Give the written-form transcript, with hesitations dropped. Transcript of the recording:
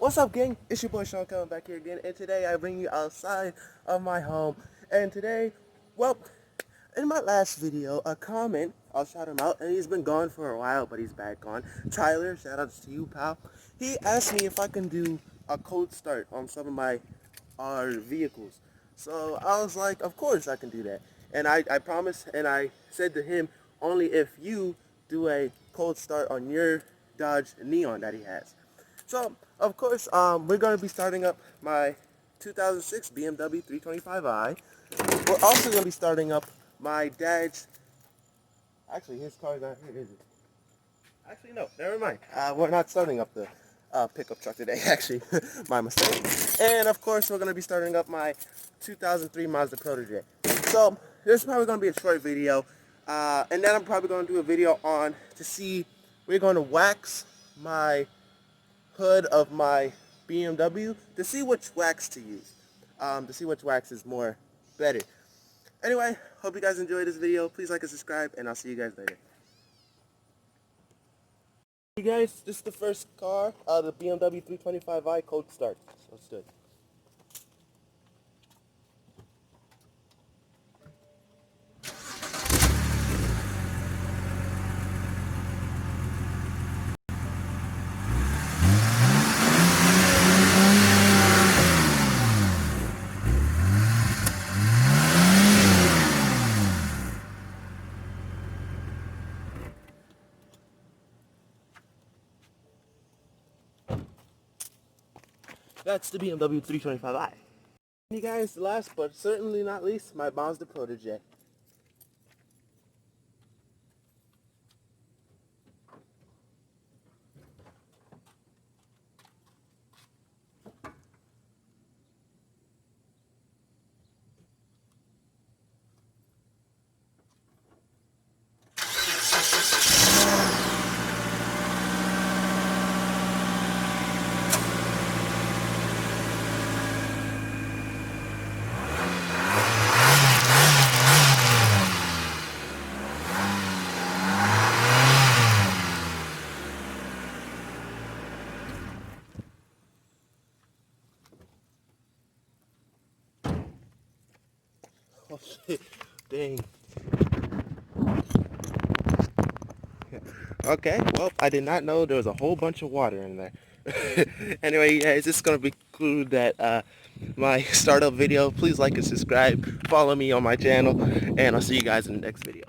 What's up, gang? It's your boy Sean coming back here again, and today I bring you outside of my home. And today, well, in my last video, a comment, I'll shout him out, and he's been gone for a while, but he's back on. Tyler, shout outs to you, pal. He asked me if I can do a cold start on some of my vehicles. So I was like, of course I can do that. And I promised, and I said to him, only if you do a cold start on your Dodge Neon that he has. So, of course, we're going to be starting up my 2006 BMW 325i. We're also going to be starting up my dad's, actually his car's not here, is it? Actually, no, never mind. We're not starting up the pickup truck today, actually. My mistake. And, of course, we're going to be starting up my 2003 Mazda Protege. So, this is probably going to be a short video. And then I'm probably going to do a video on to see, we're going to wax my hood of my BMW to see which wax to use, to see which wax is more better. Anyway, hope you guys enjoyed this video. Please like and subscribe, and I'll see you guys later. Hey guys, this is the first car, the BMW 325i cold start. So let's do it. That's the BMW 325i. You guys, last but certainly not least, my Mazda Protege. Oh shit, dang. Okay, well, I did not know there was a whole bunch of water in there. Anyway, guys, this is going to conclude that my startup video. Please like and subscribe, follow me on my channel, and I'll see you guys in the next video.